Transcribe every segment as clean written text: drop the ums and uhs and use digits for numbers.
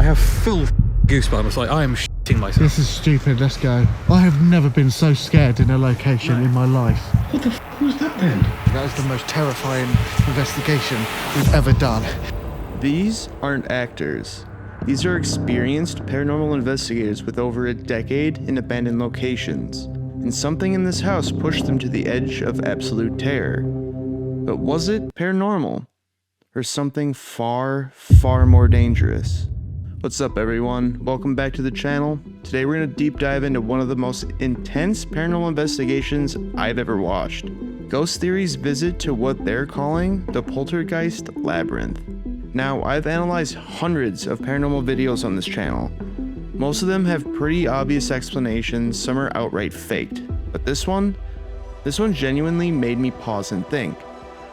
have full goosebumps. Like, I am shitting myself. This is stupid. Let's go. I have never been so scared in a location in my life. What the f was that then? That was the most terrifying investigation we've ever done. These aren't actors. These are experienced paranormal investigators with over a decade in abandoned locations. And something in this house pushed them to the edge of absolute terror. But was it paranormal? Or something far, far more dangerous? What's up, everyone? Welcome back to the channel. Today we're going to deep dive into one of the most intense paranormal investigations I've ever watched. Ghost Theory's visit to what they're calling the Poltergeist Labyrinth. Now, I've analyzed hundreds of paranormal videos on this channel. Most of them have pretty obvious explanations, some are outright faked. But this one genuinely made me pause and think.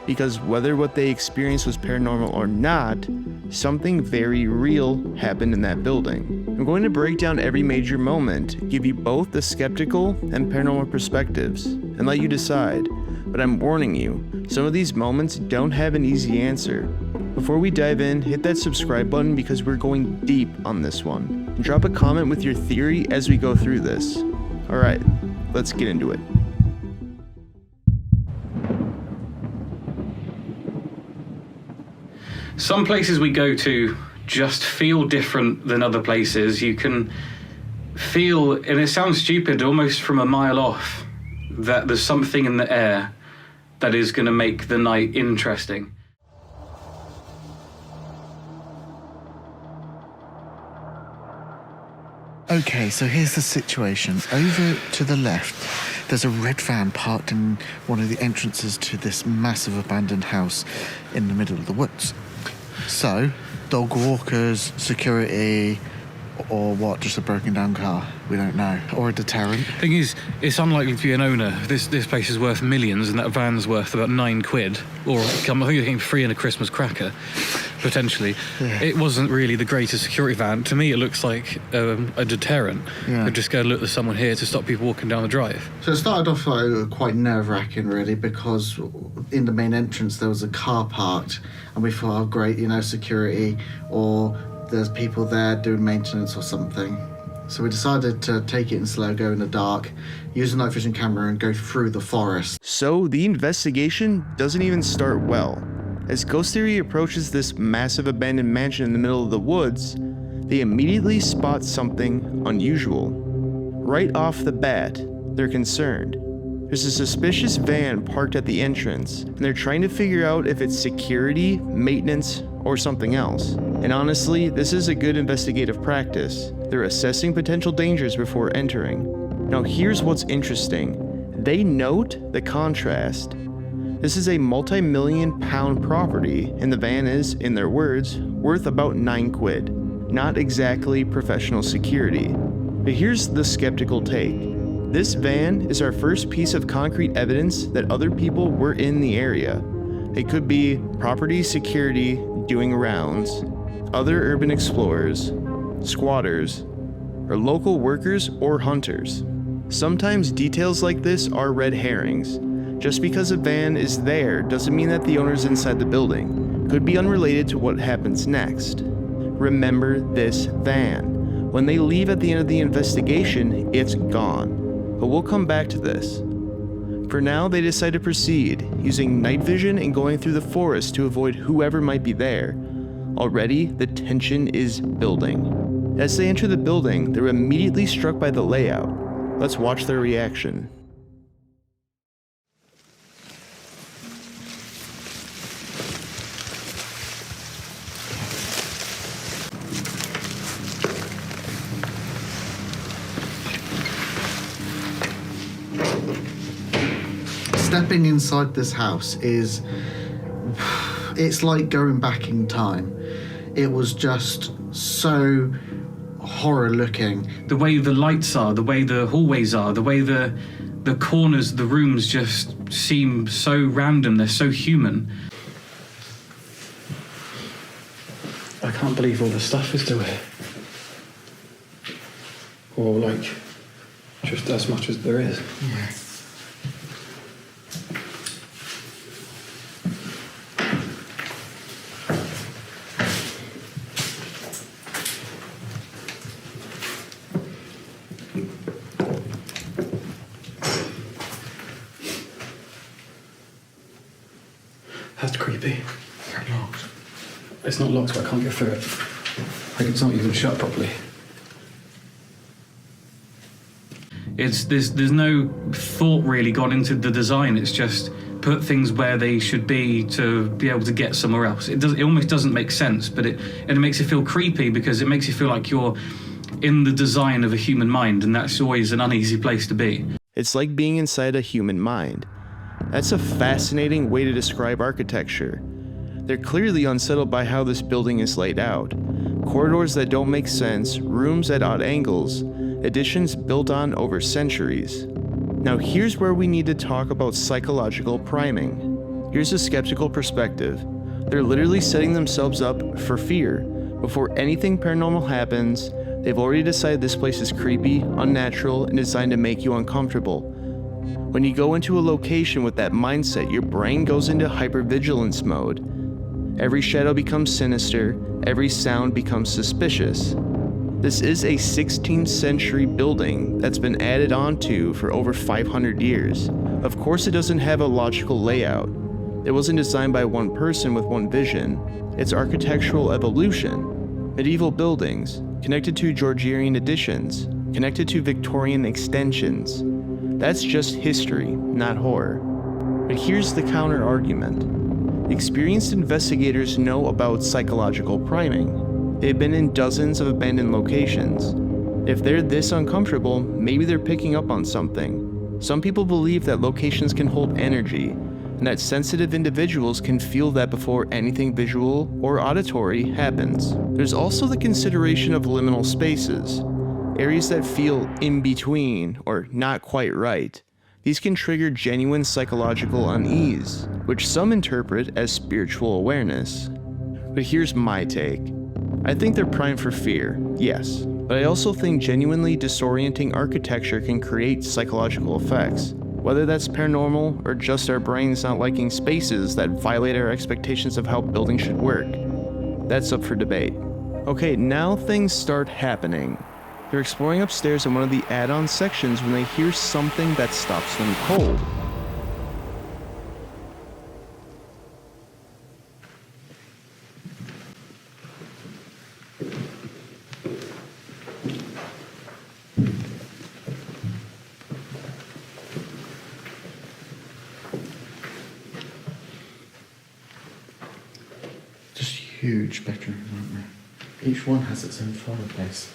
Because whether what they experienced was paranormal or not, something very real happened in that building. I'm going to break down every major moment, give you both the skeptical and paranormal perspectives, and let you decide. But I'm warning you, some of these moments don't have an easy answer. Before we dive in, hit that subscribe button because we're going deep on this one. And drop a comment with your theory as we go through this. Alright, let's get into it. Some places we go to just feel different than other places. You can feel, and it sounds stupid, almost from a mile off, that there's something in the air that is going to make the night interesting. Okay, so here's the situation. Over to the left, there's a red van parked in one of the entrances to this massive abandoned house in the middle of the woods. So, dog walkers, security, or what, just a broken down car? We don't know. Or a deterrent. Thing is, it's unlikely to be an owner. This place is worth millions, and that van's worth about £9. Or I think you're getting free in a Christmas cracker, potentially. Yeah. It wasn't really the greatest security van. To me, it looks like a deterrent. Yeah. They'd just go, look, there's someone here to stop people walking down the drive. So it started off like quite nerve-wracking, really, because in the main entrance there was a car parked, and we thought, oh great, you know, security, or there's people there doing maintenance or something. So we decided to take it in slow, go in the dark, use a night vision camera and go through the forest. So the investigation doesn't even start well. As Ghost Theory approaches this massive abandoned mansion in the middle of the woods, they immediately spot something unusual. Right off the bat, they're concerned. There's a suspicious van parked at the entrance, and they're trying to figure out if it's security, maintenance, or something else. And honestly, this is a good investigative practice. They're assessing potential dangers before entering. Now here's what's interesting. They note the contrast. This is a multi-million pound property, and the van is, in their words, worth about £9. Not exactly professional security. But here's the skeptical take. This van is our first piece of concrete evidence that other people were in the area. They could be property security doing rounds, other urban explorers, squatters, or local workers or hunters. Sometimes details like this are red herrings. Just because a van is there doesn't mean that the owner's inside the building. Could be unrelated to what happens next. Remember this van. When they leave at the end of the investigation, it's gone. But we'll come back to this. For now, they decide to proceed, using night vision and going through the forest to avoid whoever might be there. Already, the tension is building. As they enter the building, they're immediately struck by the layout. Let's watch their reaction. Stepping inside this house it's like going back in time. It was just so horror looking. The way the lights are, the way the hallways are, the way the corners of the rooms just seem so random, they're so human. I can't believe all the stuff is still here. Or like, just as much as there is. Yeah. creepy. Locked. It's not locked, but I can't get through it. Like it's not even shut properly. There's no thought really gone into the design. It's just put things where they should be to be able to get somewhere else. It almost doesn't make sense, but it makes it feel creepy because it makes you feel like you're in the design of a human mind, and that's always an uneasy place to be. It's like being inside a human mind. That's a fascinating way to describe architecture. They're clearly unsettled by how this building is laid out. Corridors that don't make sense, rooms at odd angles, additions built on over centuries. Now here's where we need to talk about psychological priming. Here's a skeptical perspective. They're literally setting themselves up for fear. Before anything paranormal happens, they've already decided this place is creepy, unnatural, and designed to make you uncomfortable. When you go into a location with that mindset, your brain goes into hypervigilance mode. Every shadow becomes sinister, every sound becomes suspicious. This is a 16th century building that's been added onto for over 500 years. Of course, it doesn't have a logical layout. It wasn't designed by one person with one vision. It's architectural evolution. Medieval buildings, connected to Georgian additions, connected to Victorian extensions. That's just history, not horror. But here's the counter argument. Experienced investigators know about psychological priming. They've been in dozens of abandoned locations. If they're this uncomfortable, maybe they're picking up on something. Some people believe that locations can hold energy, and that sensitive individuals can feel that before anything visual or auditory happens. There's also the consideration of liminal spaces, areas that feel in between or not quite right. These can trigger genuine psychological unease, which some interpret as spiritual awareness. But here's my take. I think they're primed for fear, yes, but I also think genuinely disorienting architecture can create psychological effects, whether that's paranormal or just our brains not liking spaces that violate our expectations of how buildings should work. That's up for debate. Okay, now things start happening. They're exploring upstairs in one of the add-on sections when they hear something that stops them cold. Just huge bedrooms, aren't they? Each one has its own fireplace.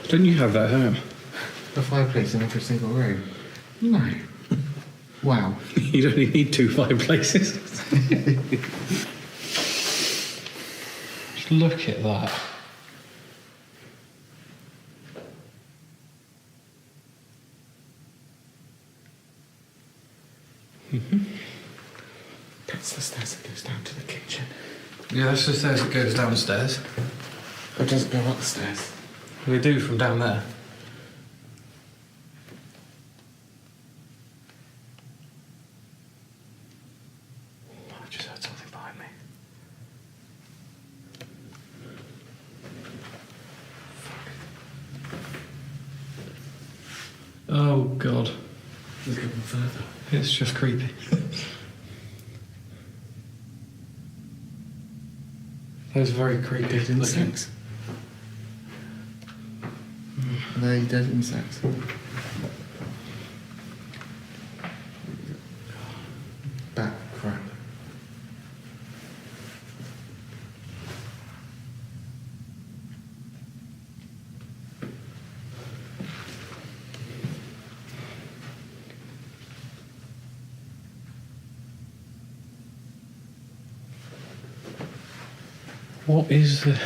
Don't you have that at home? A fireplace in every single room? No. Wow. You don't need 2 fireplaces. Just look at that. That's the stairs that goes down to the kitchen. Yeah, that's the stairs that goes downstairs. Or does it go upstairs? We do from down there. I just heard something behind me. Oh God. Let's go further. It's just creepy. Those are very creepy. Dead insects. Are they dead insects? Bat crap. What is the...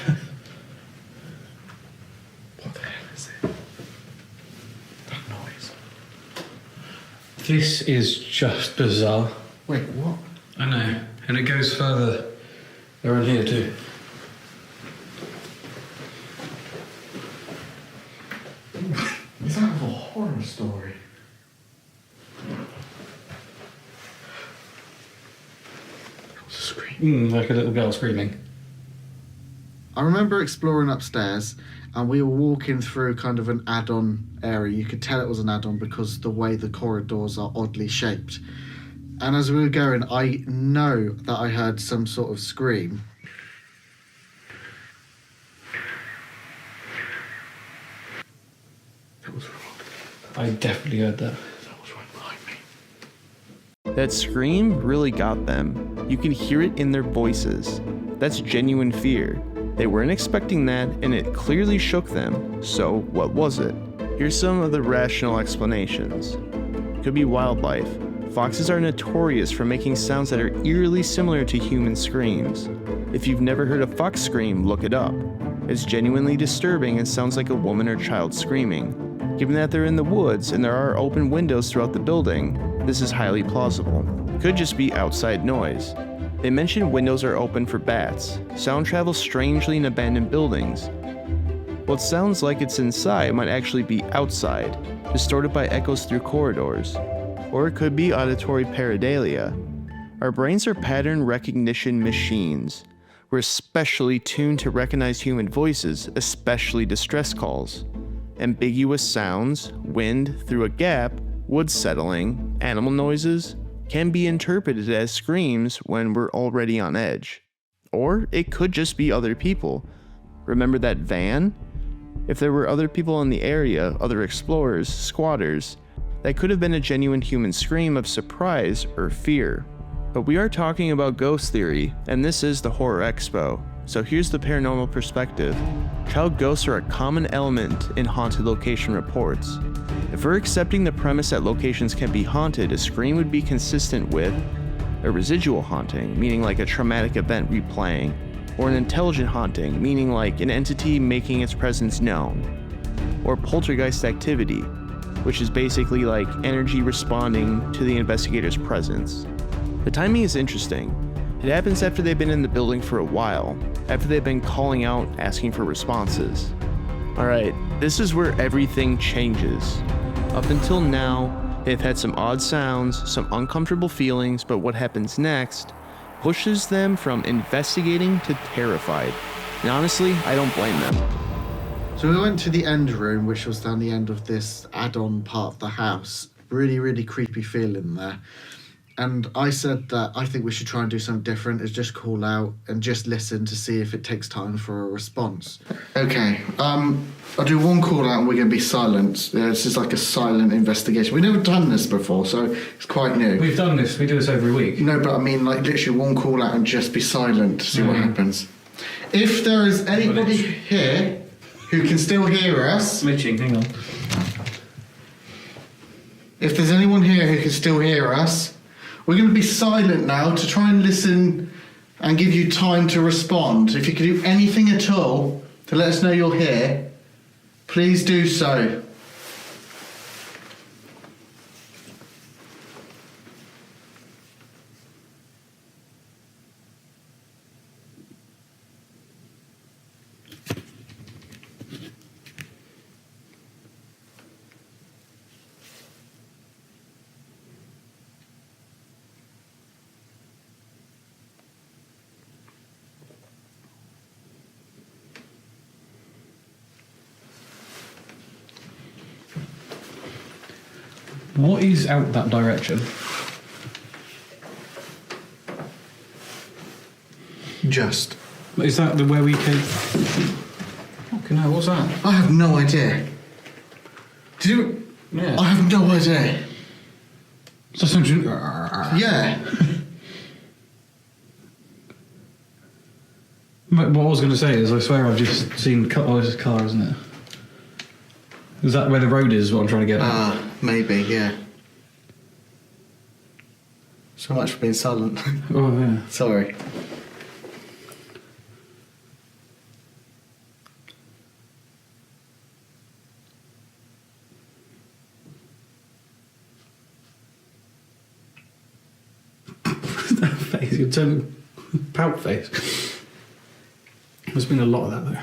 What the hell is it? That noise. This is just bizarre. Wait, what? I know. And it goes further around here too. Is that a horror story? That was a scream. Like a little girl screaming. I remember exploring upstairs and we were walking through kind of an add-on area. You could tell it was an add-on because the way the corridors are oddly shaped. And as we were going, I know that I heard some sort of scream. That was wrong. I definitely heard that. That was right behind me. That scream really got them. You can hear it in their voices. That's genuine fear. They weren't expecting that, and it clearly shook them. So, what was it? Here's some of the rational explanations. Could be wildlife. Foxes are notorious for making sounds that are eerily similar to human screams. If you've never heard a fox scream, look it up. It's genuinely disturbing and sounds like a woman or child screaming. Given that they're in the woods and there are open windows throughout the building, this is highly plausible. Could just be outside noise. They mention windows are open for bats. Sound travels strangely in abandoned buildings. What sounds like it's inside might actually be outside, distorted by echoes through corridors. Or it could be auditory pareidolia. Our brains are pattern recognition machines. We're specially tuned to recognize human voices, especially distress calls. Ambiguous sounds, wind through a gap, wood settling, animal noises, can be interpreted as screams when we're already on edge. Or it could just be other people. Remember that van? If there were other people in the area, other explorers, squatters, that could have been a genuine human scream of surprise or fear. But we are talking about ghost theory, and this is the Horror Expo. So here's the paranormal perspective. Child ghosts are a common element in haunted location reports. If we're accepting the premise that locations can be haunted, a scream would be consistent with a residual haunting, meaning like a traumatic event replaying, or an intelligent haunting, meaning like an entity making its presence known, or poltergeist activity, which is basically like energy responding to the investigator's presence. The timing is interesting. It happens after they've been in the building for a while, after they've been calling out, asking for responses. Alright, this is where everything changes. Up until now, they've had some odd sounds, some uncomfortable feelings, but what happens next pushes them from investigating to terrified. And honestly, I don't blame them. So we went to the end room, which was down the end of this add-on part of the house. Really, really creepy feeling there. And I said that I think we should try and do something different, is just call out and just listen to see if it takes time for a response. Okay, I'll do one call out and we're going to be silent. This is like a silent investigation. We've never done this before, so it's quite new. We've done this. We do this every week. No, but I mean like literally one call out and just be silent to see what happens. If there is anybody here who can still hear us... Mitching, hang on. If there's anyone here who can still hear us... We're going to be silent now to try and listen and give you time to respond. If you can do anything at all to let us know you're here, please do so. What is out that direction? Just. Is that the where we came? Okay, no, what's that? I have no idea. Did you? Yeah. I have no idea. So something. Yeah. But what I was going to say is, I swear I've just seen. Oh, it's a car, isn't it? Is that where the road is? What I'm trying to get at? Maybe, yeah. So much for being silent. Oh yeah. Sorry. That face, your turn pout face. There's been a lot of that though.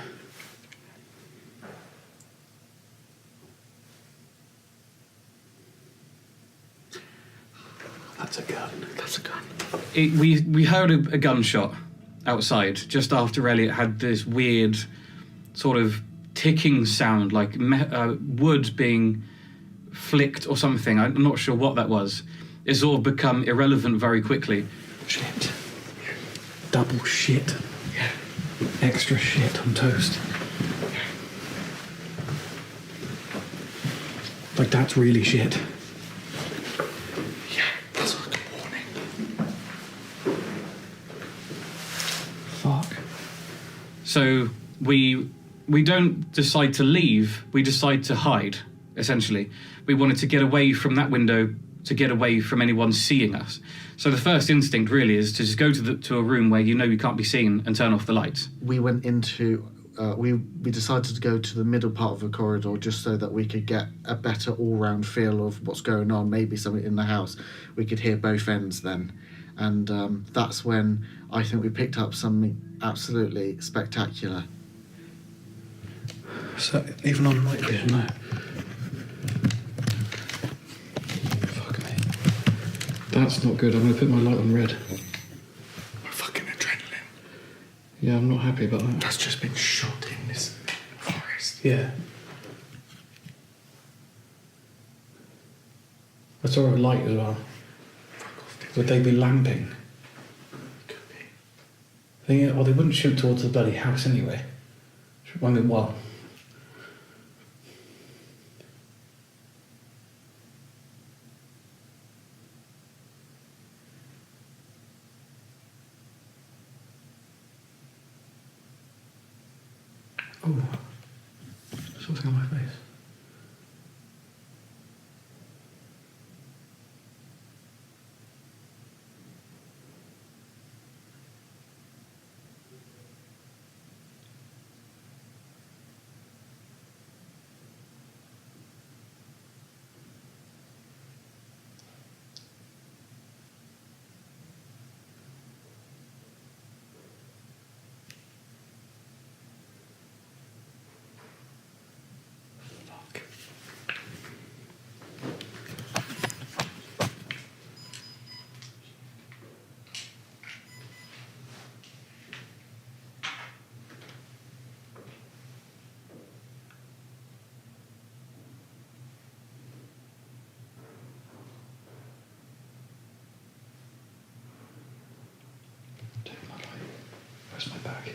That's a gun. That's a gun. We heard a gunshot outside just after Elliot had this weird sort of ticking sound, like wood being flicked or something. I'm not sure what that was. It's sort of become irrelevant very quickly. Shit. Double shit. Yeah. Extra shit on toast. Like, that's really shit. Yeah, that's like a warning. Fuck. So we don't decide to leave, we decide to hide, essentially. We wanted to get away from that window, to get away from anyone seeing us. So the first instinct really is to just go to a room where you know you can't be seen and turn off the lights. We went into... we decided to go to the middle part of the corridor just so that we could get a better all-round feel of what's going on, maybe something in the house. We could hear both ends then. And that's when I think we picked up something absolutely spectacular. So, even on night vision, no. Fuck me. That's not good. I'm going to put my light on red. My fucking adrenaline. Yeah, I'm not happy about that. That's just been shot in this forest. Yeah. That's alright light as well. Would they be lamping? Could be. They wouldn't shoot towards the bloody house anyway. I mean, well. Oh, something on my face. Where's my bag?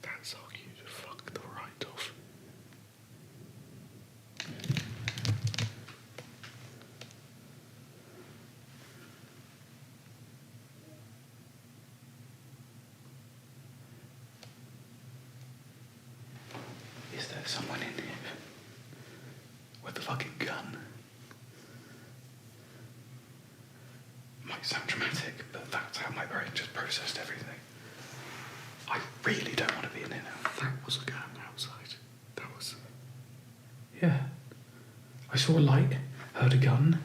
That's how you fuck the right off. Is there someone in here with a fucking gun? Might sound dramatic, but that's how my brain just processed everything. I really don't want to be in here now. That was a gun outside. That was... Yeah. I saw a light, heard a gun.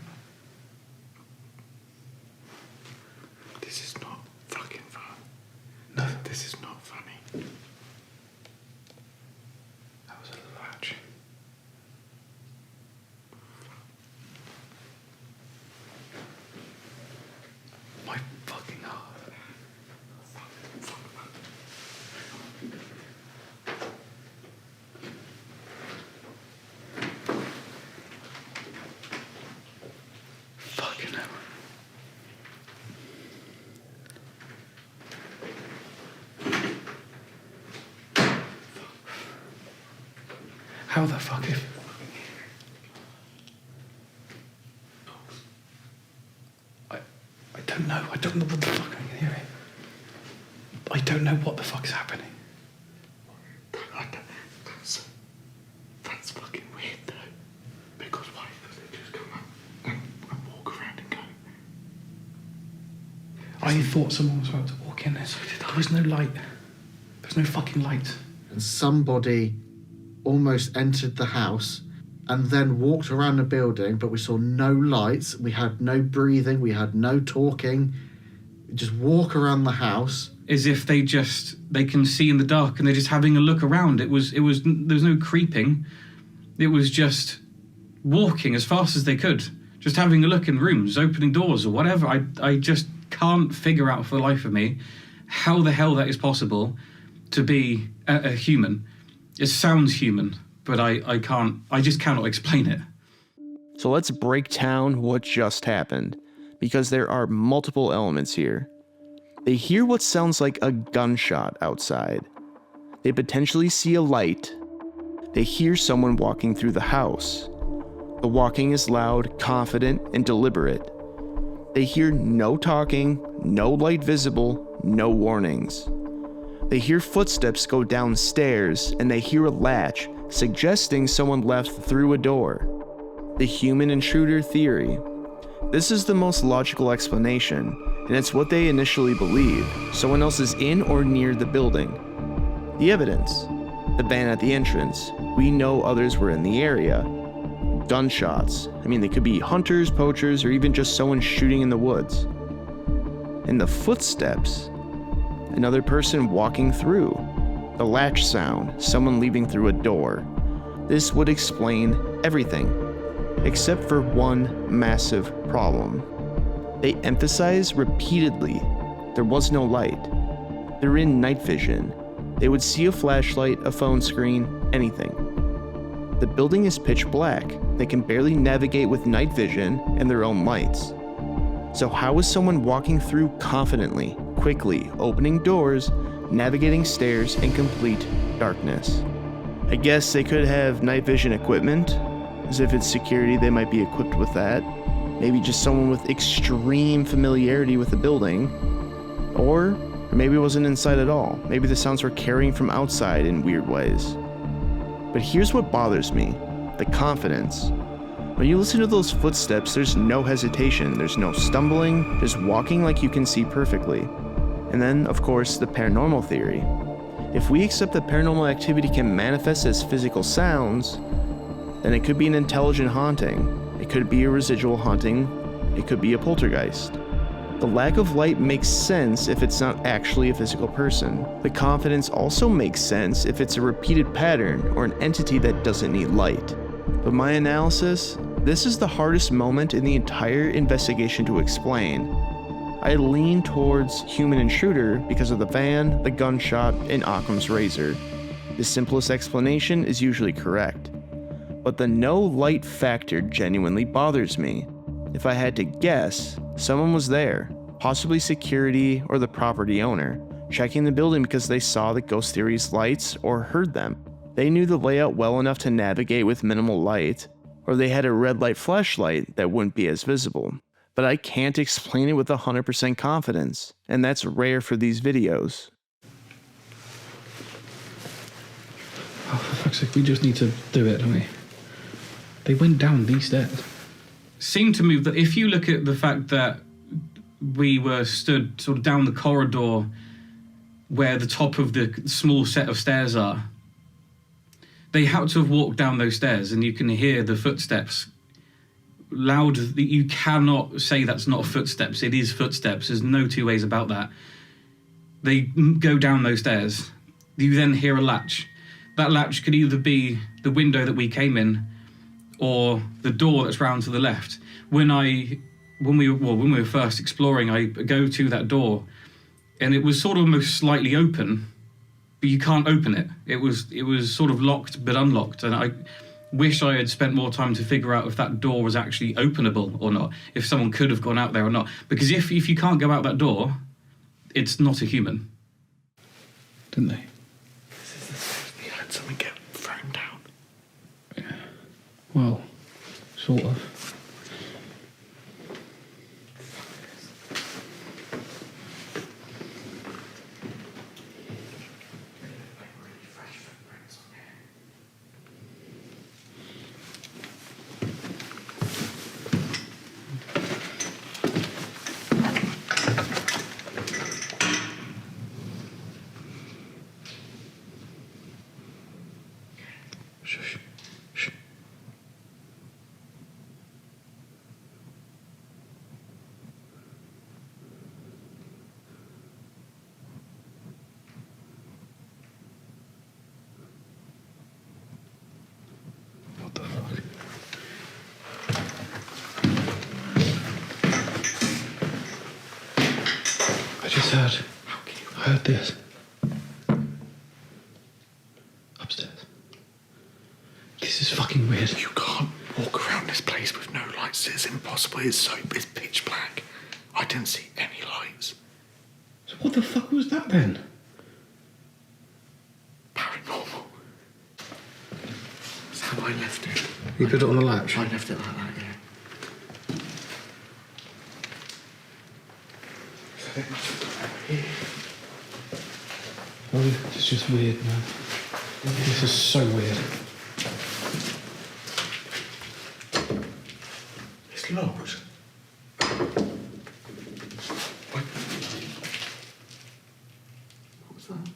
This is not fucking fun. No. This is not funny. That was a latch. My fucking heart. Fucking hell. How the fuck if... I don't know. I don't know what the fuck I can hear it. I don't know what the fuck's happening. That's I thought someone was about to walk in there. So there was no light. There's no fucking light. And somebody almost entered the house and then walked around the building, but we saw no lights, we had no breathing, we had no talking. Just walk around the house. As if they can see in the dark and they're just having a look around. There was no creeping. It was just walking as fast as they could, just having a look in rooms, opening doors or whatever. I just can't figure out for the life of me how the hell that is possible to be a human. It sounds human, but I just cannot explain it. So let's break down what just happened, because there are multiple elements here. They hear what sounds like a gunshot outside. They potentially see a light. They hear someone walking through the house. The walking is loud, confident, and deliberate. They hear no talking, no light visible, no warnings. They hear footsteps go downstairs, and they hear a latch, suggesting someone left through a door. The human intruder theory. This is the most logical explanation, and it's what they initially believe. Someone else is in or near the building. The evidence. The van at the entrance. We know others were in the area. Gunshots. They could be hunters, poachers, or even just someone shooting in the woods. And the footsteps. Another person walking through. The latch sound. Someone leaving through a door. This would explain everything, except for one massive problem. They emphasize repeatedly there was no light. They're in night vision. They would see a flashlight, a phone screen, anything. The building is pitch black. They can barely navigate with night vision and their own lights. So how is someone walking through confidently, quickly, opening doors, navigating stairs in complete darkness? I guess they could have night vision equipment, as if it's security they might be equipped with that. Maybe just someone with extreme familiarity with the building. Or maybe it wasn't inside at all. Maybe the sounds were carrying from outside in weird ways. But here's what bothers me, the confidence. When you listen to those footsteps, there's no hesitation, there's no stumbling, just walking like you can see perfectly. And then, of course, the paranormal theory. If we accept that paranormal activity can manifest as physical sounds, then it could be an intelligent haunting. It could be a residual haunting. It could be a poltergeist. The lack of light makes sense if it's not actually a physical person. The confidence also makes sense if it's a repeated pattern or an entity that doesn't need light. But my analysis, this is the hardest moment in the entire investigation to explain. I lean towards human intruder because of the van, the gunshot, and Occam's razor. The simplest explanation is usually correct. But the no light factor genuinely bothers me. If I had to guess, someone was there, possibly security or the property owner, checking the building because they saw the ghost theory's lights or heard them. They knew the layout well enough to navigate with minimal light, or they had a red light flashlight that wouldn't be as visible. But I can't explain it with 100% confidence, and that's rare for these videos. Oh, for fuck's sake, we just need to do it, don't we? They went down these stairs. Seemed to move that if you look at the fact that we were stood sort of down the corridor where the top of the small set of stairs are, they had to have walked down those stairs, and you can hear the footsteps loud. You cannot say that's not footsteps. It is footsteps. There's no two ways about that. They go down those stairs. You then hear a latch. That latch could either be the window that we came in, or the door that's round to the left. When we were first exploring, I go to that door, and it was sort of almost slightly open, but you can't open it. It was sort of locked but unlocked, and I wish I had spent more time to figure out if that door was actually openable or not, if someone could have gone out there or not. Because if you can't go out that door, it's not a human. Didn't they? We had someone get thrown down. Yeah. Well, sort of. I just heard. I heard this. Upstairs. This is fucking weird. You can't walk around this place with no lights. It's impossible. It's pitch black. I didn't see any lights. So what the fuck was that then? Paranormal. That's how I left it. You put it on the latch? I left it like that, yeah. Oh, it's just weird, man. This is so weird. It's locked. What's that?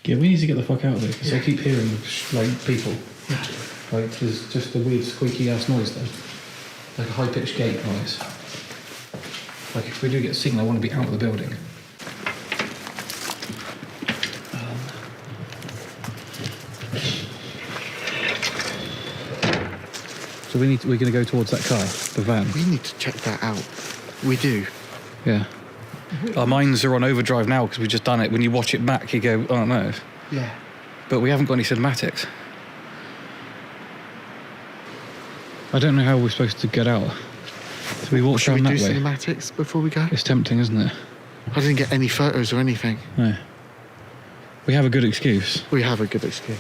Yeah, we need to get the fuck out of there because I keep hearing like people. Yeah. Like there's just a weird squeaky ass noise then, like a high pitched gate noise. Like if we do get seen, I want to be out of the building. So we're going to go towards that car, the van. We need to check that out. We do. Yeah. Our minds are on overdrive now because we've just done it. When you watch it back, you go, oh no. Yeah. But we haven't got any cinematics. I don't know how we're supposed to get out. So we walk Should we down do that way. cinematics before we go? It's tempting, isn't it? I didn't get any photos or anything. No. We have a good excuse. We have a good excuse.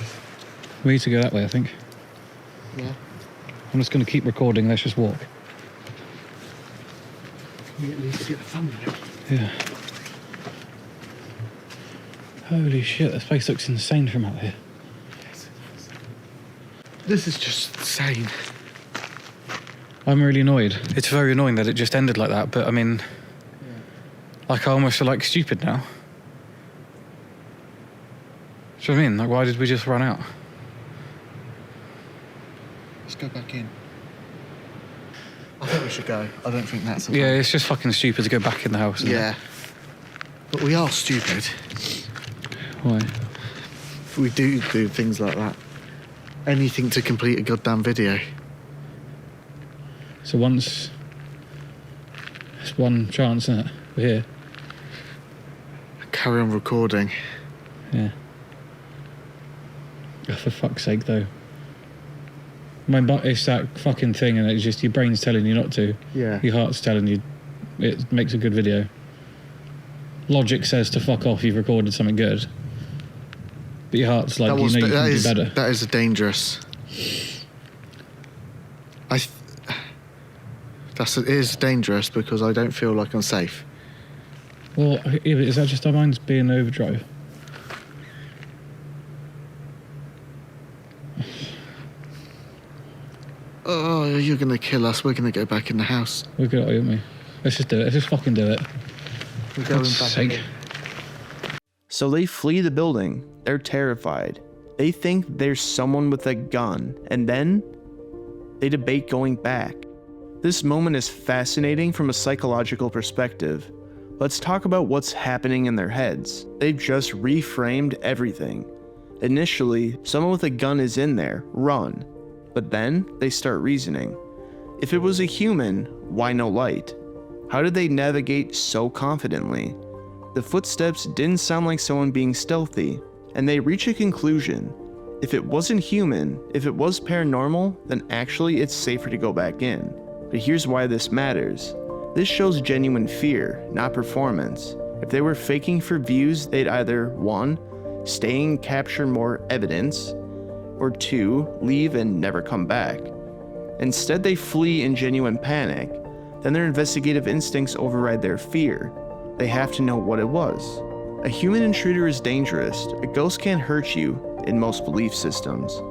We need to go that way, I think. Yeah. I'm just going to keep recording. Let's just walk. Can we at least get the thumbnail? Yeah. Holy shit, this place looks insane from out here. This is just insane. I'm really annoyed. It's very annoying that it just ended like that, but I mean, like I almost feel like stupid now. Do you know what I mean? Like, why did we just run out? Let's go back in. I think we should go. I don't think that's a Yeah, it's just fucking stupid to go back in the house. Isn't Yeah. But we are stupid. Why? We do things like that. Anything to complete a goddamn video. So once... It's one chance, isn't it? We're here. Carry on recording. Yeah. Oh, for fuck's sake, though. It's that fucking thing, and it's just your brain's telling you not to. Yeah. Your heart's telling you it makes a good video. Logic says to fuck off, you've recorded something good. But your heart's like, you can do better. That is dangerous. It is dangerous because I don't feel like I'm safe. Well, yeah, but is that just our minds being overdrive? Oh, you're gonna kill us. We're gonna go back in the house. We're good, aren't we? Let's just do it. Let's just fucking do it. We're going God's back sake. in. So they flee the building. They're terrified. They think there's someone with a gun, and then they debate going back. This moment is fascinating from a psychological perspective. Let's talk about what's happening in their heads. They've just reframed everything. Initially, someone with a gun is in there, run. But then they start reasoning. If it was a human, why no light? How did they navigate so confidently? The footsteps didn't sound like someone being stealthy, and they reach a conclusion. If it wasn't human, if it was paranormal, then actually it's safer to go back in. But here's why this matters. This shows genuine fear, not performance. If they were faking for views, they'd either 1. Stay and capture more evidence, or 2. Leave and never come back. Instead, they flee in genuine panic. Then their investigative instincts override their fear. They have to know what it was. A human intruder is dangerous. A ghost can't hurt you in most belief systems.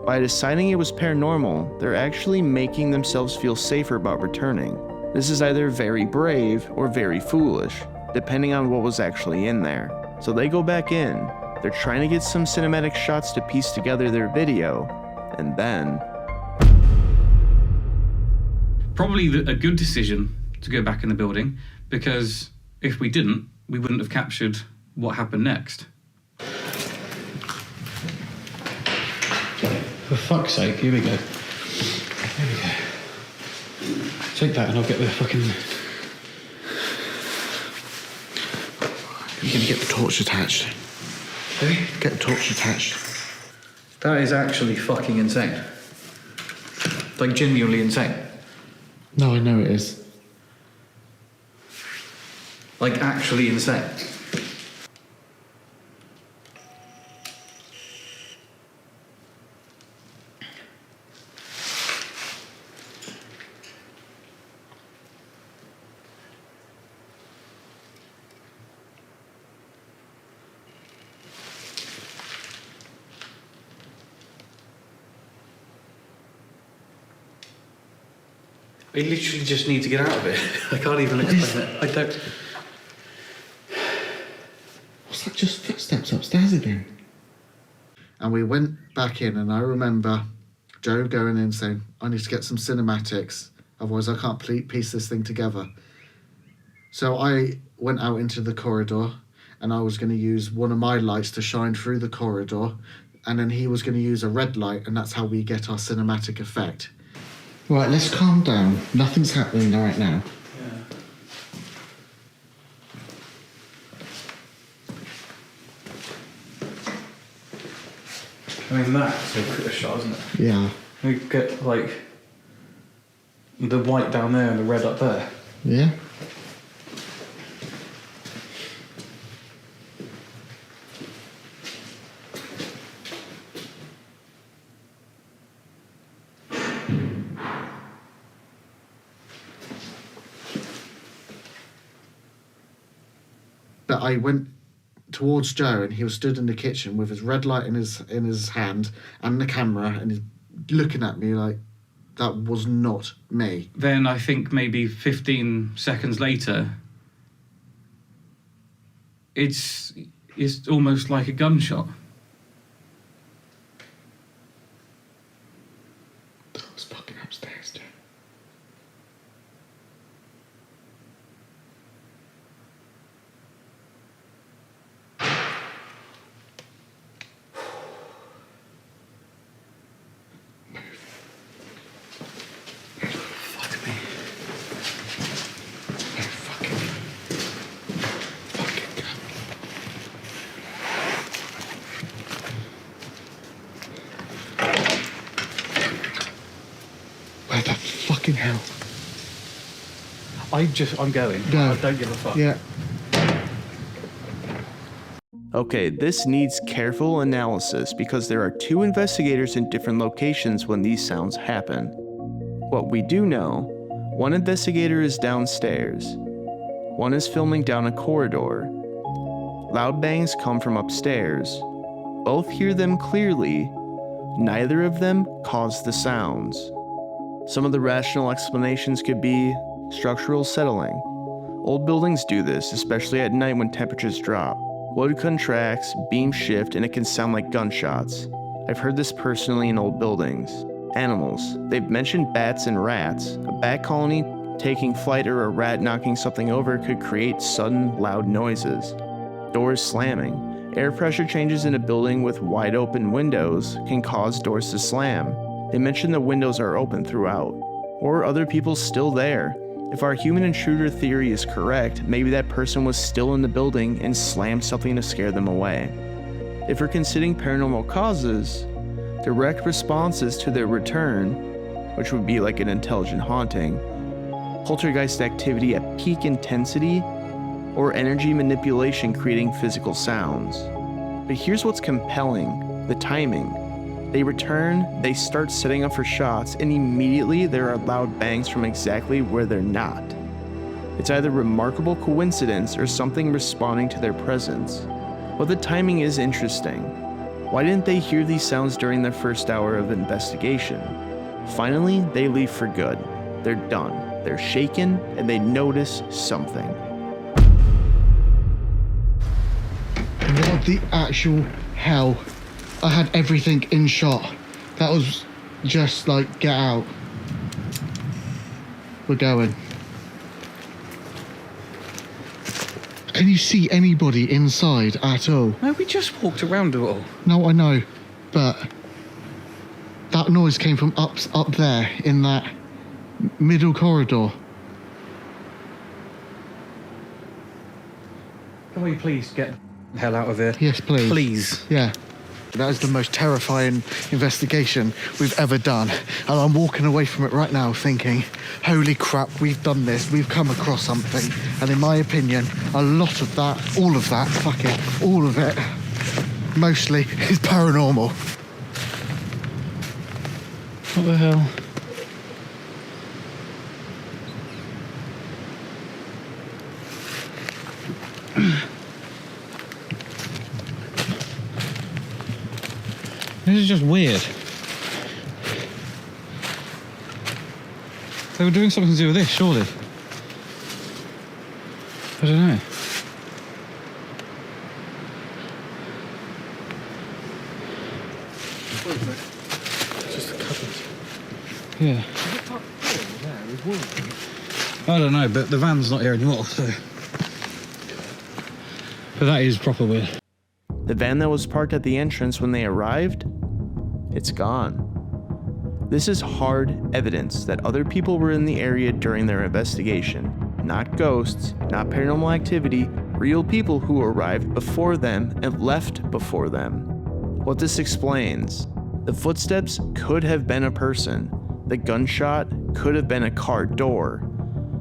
By deciding it was paranormal, they're actually making themselves feel safer about returning. This is either very brave or very foolish, depending on what was actually in there. So they go back in. They're trying to get some cinematic shots to piece together their video, and then... Probably a good decision to go back in the building, because if we didn't, we wouldn't have captured what happened next. For fuck's sake, here we go. Here we go. Take that and I'll get the fucking... You're going to get the torch attached. Get the torch attached. That is actually fucking insane. Like, genuinely insane. No, I know it is. Like, actually insane. I literally just need to get out of it. I can't even explain it. I don't... What's that, just footsteps upstairs again? And we went back in, and I remember Joe going in saying, I need to get some cinematics, otherwise I can't piece this thing together. So I went out into the corridor, and I was going to use one of my lights to shine through the corridor, and then he was going to use a red light, and that's how we get our cinematic effect. Right, let's calm down. Nothing's happening right now. Yeah. I mean, that's a crit shot, isn't it? Yeah. We get, like, the white down there and the red up there. Yeah? But I went towards Joe, and he was stood in the kitchen with his red light in his hand and the camera, and he's looking at me like that was not me. Then I think maybe 15 seconds later, it's almost like a gunshot. That was fucking upstairs, Joe. Where the fucking hell? I'm going. Go. I don't give a fuck. Yeah. Okay, this needs careful analysis because there are two investigators in different locations when these sounds happen. What we do know, one investigator is downstairs. One is filming down a corridor. Loud bangs come from upstairs. Both hear them clearly. Neither of them caused the sounds. Some of the rational explanations could be structural settling. Old buildings do this, especially at night when temperatures drop. Wood contracts, beams shift, and it can sound like gunshots. I've heard this personally in old buildings. Animals. They've mentioned bats and rats. A bat colony taking flight or a rat knocking something over could create sudden, loud noises. Doors slamming. Air pressure changes in a building with wide open windows can cause doors to slam. They mention the windows are open throughout. Or other people still there. If our human intruder theory is correct, maybe that person was still in the building and slammed something to scare them away. If we're considering paranormal causes, direct responses to their return, which would be like an intelligent haunting, poltergeist activity at peak intensity, or energy manipulation creating physical sounds. But here's what's compelling, the timing. They return, they start setting up for shots, and immediately there are loud bangs from exactly where they're not. It's either remarkable coincidence or something responding to their presence. But the timing is interesting. Why didn't they hear these sounds during their first hour of investigation? Finally, they leave for good. They're done. They're shaken, and they notice something. What the actual hell? I had everything in shot. That was just like, get out. We're going. Can you see anybody inside at all? No, we just walked around it all. No, I know, but that noise came from up there in that middle corridor. Oh, Can we please get the hell out of here? Yes, please. Please. Yeah. That is the most terrifying investigation we've ever done. And I'm walking away from it right now thinking, holy crap, we've done this. We've come across something. And in my opinion, a lot of that, all of that, fuck it, all of it, mostly is paranormal. What the hell? This is just weird. They were doing something to do with this, surely. I don't know. Just a cupboard. Yeah. I don't know, but the van's not here anymore, so. But that is proper weird. The van that was parked at the entrance when they arrived, it's gone. This is hard evidence that other people were in the area during their investigation. Not ghosts, not paranormal activity, real people who arrived before them and left before them. What this explains: the footsteps could have been a person. The gunshot could have been a car door.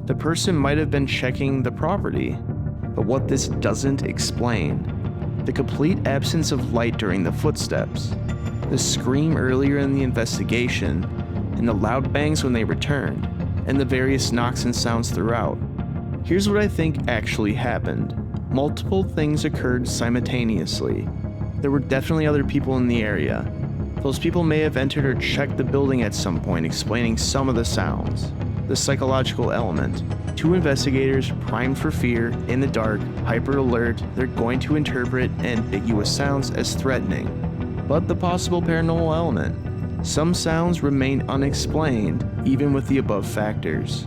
The person might have been checking the property. But what this doesn't explain: the complete absence of light during the footsteps, the scream earlier in the investigation, and the loud bangs when they returned, and the various knocks and sounds throughout. Here's what I think actually happened. Multiple things occurred simultaneously. There were definitely other people in the area. Those people may have entered or checked the building at some point, explaining some of the sounds. The psychological element. Two investigators primed for fear, in the dark, hyper alert, they're going to interpret ambiguous sounds as threatening. But the possible paranormal element. Some sounds remain unexplained, even with the above factors.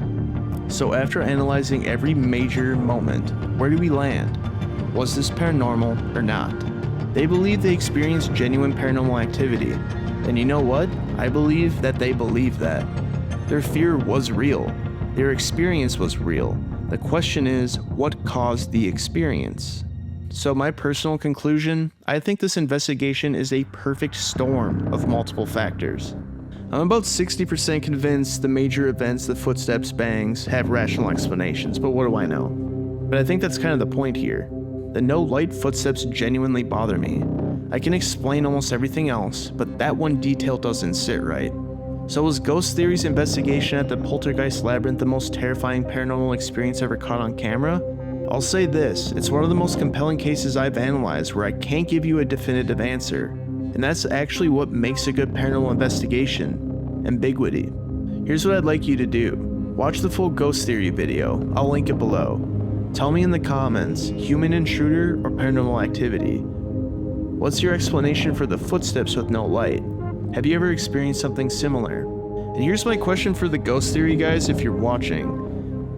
So after analyzing every major moment, where do we land? Was this paranormal or not? They believe they experienced genuine paranormal activity. And you know what? I believe that they believe that. Their fear was real. Their experience was real. The question is, what caused the experience? So my personal conclusion, I think this investigation is a perfect storm of multiple factors. I'm about 60% convinced the major events, the footsteps, bangs, have rational explanations, but what do I know? But I think that's kind of the point here. The no light footsteps genuinely bother me. I can explain almost everything else, but that one detail doesn't sit right. So was Ghost Theory's investigation at the Poltergeist Labyrinth the most terrifying paranormal experience ever caught on camera? I'll say this, it's one of the most compelling cases I've analyzed where I can't give you a definitive answer. And that's actually what makes a good paranormal investigation: ambiguity. Here's what I'd like you to do. Watch the full Ghost Theory video, I'll link it below. Tell me in the comments, human intruder or paranormal activity? What's your explanation for the footsteps with no light? Have you ever experienced something similar? And here's my question for the Ghost Theory guys if you're watching.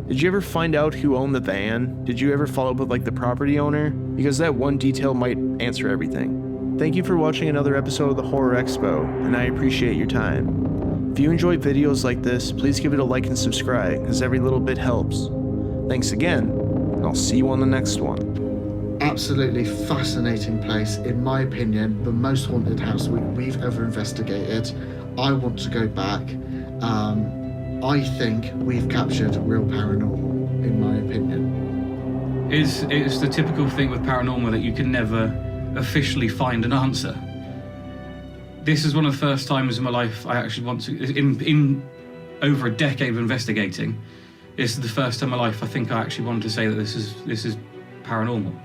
Did you ever find out who owned the van? Did you ever follow up with the property owner? Because that one detail might answer everything. Thank you for watching another episode of the Horror Expo, and I appreciate your time. If you enjoy videos like this, please give it a like and subscribe, as every little bit helps. Thanks again, and I'll see you on the next one. Absolutely fascinating place. In my opinion, the most haunted house we've ever investigated. I want to go back. I think we've captured real paranormal, in my opinion. It's the typical thing with paranormal that you can never officially find an answer. This is one of the first times in my life I actually want to, in over a decade of investigating, this is the first time in my life I think I actually want to say that this is paranormal.